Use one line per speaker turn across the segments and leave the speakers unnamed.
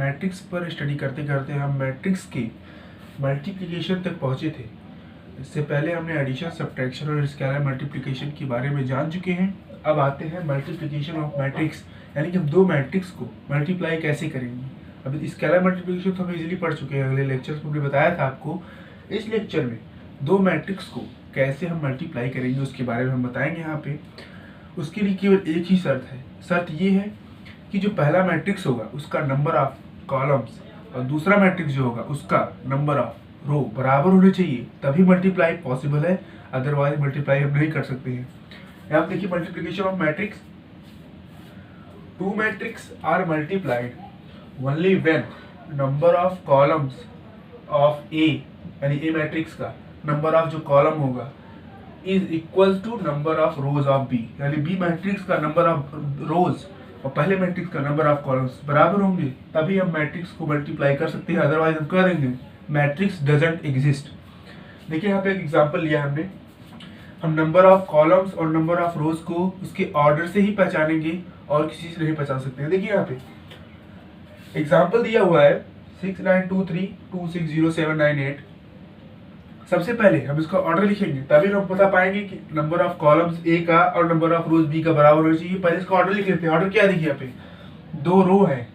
Matrix पर study करते करते हम मैट्रिक्स के मल्टीप्लिकेशन तक पहुँचे थे। इससे पहले हमने एडिशन, सब्ट्रैक्शन और स्केलर मल्टीप्लिकेशन के बारे में जान चुके हैं। अब आते हैं मल्टीप्लिकेशन ऑफ मैट्रिक्स, यानी कि हम दो मैट्रिक्स को मल्टीप्लाई कैसे करेंगे। अभी स्केलर मल्टीप्लिकेशन तो हम इजीली पढ़ चुके हैं, अगले लेक्चर्स में हमने बताया था आपको। इस लेक्चर में दो मैट्रिक्स को कैसे हम मल्टीप्लाई करेंगे उसके बारे में हम बताएंगे यहाँ पे। उसके लिए केवल एक ही शर्त है। शर्त ये है कि जो पहला मैट्रिक्स होगा उसका नंबर ऑफ कॉलम्स और दूसरा मैट्रिक्स जो होगा उसका नंबर ऑफ रो बराबर होने चाहिए, तभी मल्टीप्लाई पॉसिबल है, अदरवाइज मल्टीप्लाई हम नहीं कर सकते हैं। यहाँ देखिए multiplication of matrix, two matrix are multiplied only when number of columns of A, यानी ए मैट्रिक्स का नंबर ऑफ जो कॉलम होगा is equal to number of rows of B, यानी बी मैट्रिक्स का नंबर ऑफ रोज और पहले matrix का number of columns बराबर होंगे, तभी हम मैट्रिक्स को मल्टीप्लाई कर सकते हैं, अदरवाइज हम करेंगे मैट्रिक्स डजंट एग्जिस्ट। देखिए यहाँ पे एक एग्जांपल लिया हमने, हम नंबर ऑफ कॉलम्स और नंबर ऑफ रोज को उसके ऑर्डर से ही पहचानेंगे और किसी से नहीं पहचान सकते हैं। देखिए यहाँ पे एग्जांपल दिया हुआ है 6923260798। सबसे पहले हम इसका ऑर्डर लिखेंगे, तभी हम बता पाएंगे कि नंबर ऑफ कॉलम्स ए का और नंबर ऑफ रोज बी का बराबर होना चाहिए। पहले इसका ऑर्डर लिख लेते हैं। ऑर्डर क्या देखिए यहाँ पे, दो रो है,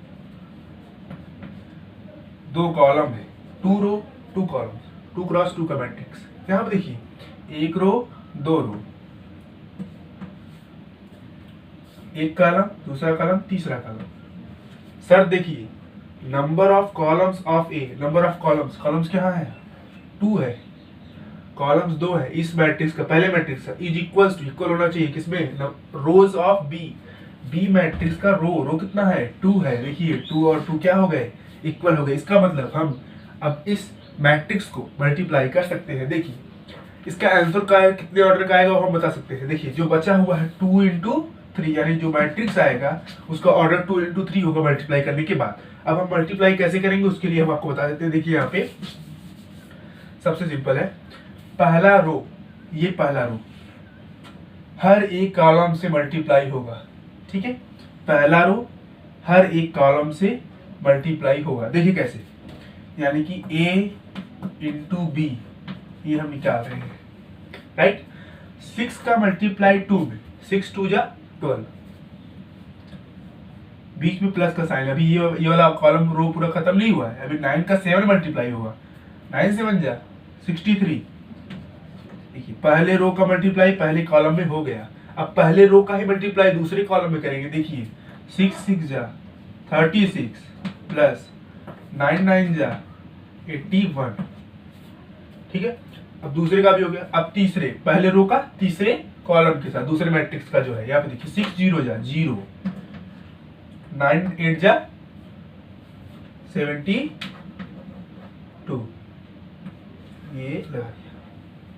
दो कॉलम है, to row two column, 2x2 का मैट्रिक्स। यहाँ पे देखिए एक रो दो रो, एक कॉलम दूसरा कॉलम तीसरा कॉलम। सर देखिए number of columns of A, number of columns, columns क्या है 2 है, कॉलम्स 2 है इस मैट्रिक्स का, पहले मैट्रिक्स का, इज इक्वल्स टू, इक्वल होना चाहिए किसमें, rows of B, B matrix का रो कितना है 2 है। देखिए 2 और 2 क्या हो गए, इक्वल हो गए। इसका मतलब हम अब इस मैट्रिक्स को मल्टीप्लाई कर सकते हैं। देखिए इसका आंसर का है, कितने ऑर्डर का आएगा वो हम बता सकते हैं। देखिए जो बचा हुआ है 2 into 3, यानी जो मैट्रिक्स आएगा उसका ऑर्डर 2 into 3 होगा मल्टीप्लाई करने के बाद। अब हम मल्टीप्लाई कैसे करेंगे उसके लिए हम आपको बता देते हैं। देखिए यहाँ पे सबसे सिंपल है, पहला रो, ये पहला रो हर एक कॉलम से मल्टीप्लाई होगा, ठीक है, पहला रो हर एक कॉलम से मल्टीप्लाई होगा। देखिए कैसे, यानी कि a into b ये हम निकाल रहे हैं, राइट। 6 का मल्टीप्लाई 2 में, 6 2 जा 12, बीच में प्लस का साइन, अभी ये वाला कॉलम रो पूरा खत्म नहीं हुआ है। अभी 9 का 7 मल्टीप्लाई होगा, 9 7 जा 63। देखिए पहले रो का मल्टीप्लाई पहले कॉलम में हो गया, अब पहले रो का ही मल्टीप्लाई दूसरे कॉलम में करेंगे। देखिए 6 6 जा 36 प्लस 9 9 जा 81, ठीक है। अब दूसरे का भी हो गया, अब तीसरे, पहले रो का तीसरे कॉलम के साथ दूसरे मैट्रिक्स का जो है, यहाँ पे देखिए 6 0 जा 0, 9 8 जा 72, ये लगा दिया,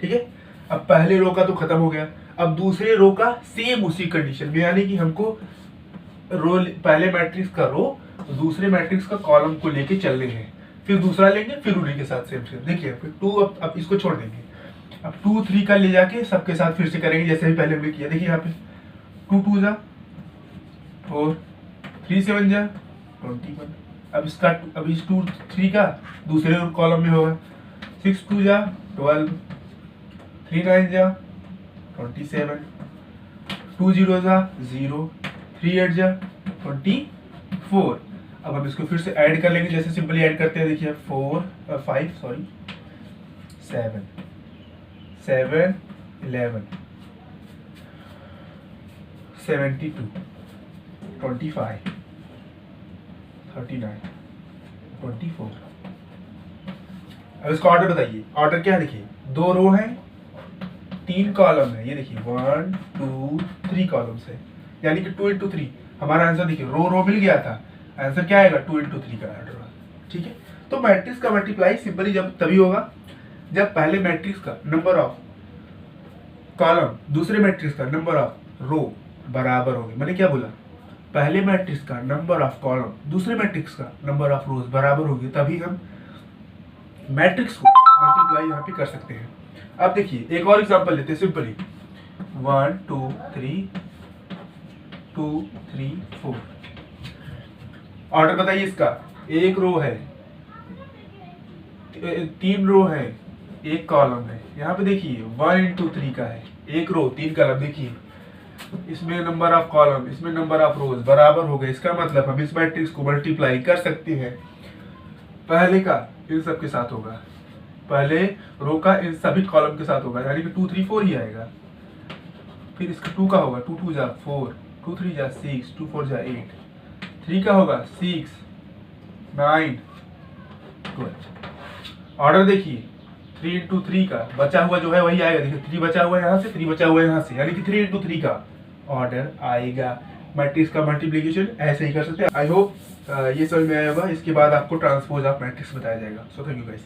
ठीक है। अब पहले रो का तो खत्म हो गया, अब दूसरे रो का सेम उसी कंडीशन में, यानी कि हमको रो, पहले मैट्रिक्स का रो दूसरे मैट्रिक्स का कॉलम को लेके चलने हैं, फिर दूसरा लेंगे फिर उन्हीं के साथ सेम सेम। देखिए फिर 2, अब इसको छोड़ देंगे, अब 2 3 का ले जाके सबके साथ फिर से करेंगे जैसे भी पहले हमने किया। देखिए यहाँ पे 2 2 जा 4, 3 7 जा 21। अब इसका, अब इस 2 3 का दूसरे कॉलम में होगा, 6 2 जा 12, 3 9 जा 27, 2 0 जा 0, 3 8 जा 24। अब हम इसको फिर से ऐड कर लेंगे जैसे सिंपली ऐड करते हैं। देखिए 5 सॉरी 7 7 11 72 25 39 24। अब इसका ऑर्डर बताइए, ऑर्डर क्या है, देखिए 2 रो है 3 कॉलम है, ये देखिए 1 2 3 कॉलम्स है, यानी कि 2 into 3 हमारा आंसर। देखिए रो मिल गया था, आंसर क्या आएगा 2 into 3 का ऑर्डर, ठीक है। तो मैट्रिक्स का मल्टीप्लाई सिंपली जब तभी होगा जब पहले मैट्रिक्स का नंबर ऑफ कॉलम दूसरे मैट्रिक्स का नंबर ऑफ रो बराबर होंगे। मैंने क्या बोला, पहले मैट्रिक्स का नंबर ऑफ कॉलम दूसरे मैट्रिक्स का नंबर ऑफ रोज बराबर होंगे, तभी हम मैट्रिक्स को मल्टीप्लाई यहाँ पे कर सकते हैं। अब देखिए एक और एग्जांपल लेते हैं सिंपली, 1 2 3 2 3 4। ऑर्डर बताइए इसका, एक रो है, 3 रो है, एक कॉलम है। यहाँ पे देखिए 1 इंटू 3 का है, एक रो 3 कॉलम। देखिए इसमें नंबर ऑफ कॉलम, इसमें नंबर ऑफ रोज बराबर हो गए। इसका मतलब हम इस मैट्रिक्स को मल्टीप्लाई कर सकते हैं। पहले का इन सब के साथ होगा, पहले रो का इन सभी कॉलम के साथ होगा, यानी कि 2 3 4 ही आएगा। फिर इसका 2 का होगा, 2 2 जा 4, 2 3 जा 6, 2 4 जा 8। 3 का होगा 6 9 12। ऑर्डर देखिए 3 इंटू 3 का बचा हुआ जो है वही आएगा। देखिए 3 बचा हुआ है यहाँ से, 3 बचा हुआ है यहाँ से, यानी कि 3 इंटू 3 का ऑर्डर आएगा। मैट्रिक्स का मल्टीप्लिकेशन ऐसे ही कर सकते हैं। आई होप ये समझ में आया होगा। इसके बाद आपको ट्रांसपोज ऑफ मैट्रिक्स बताया जाएगा। So thank you guys.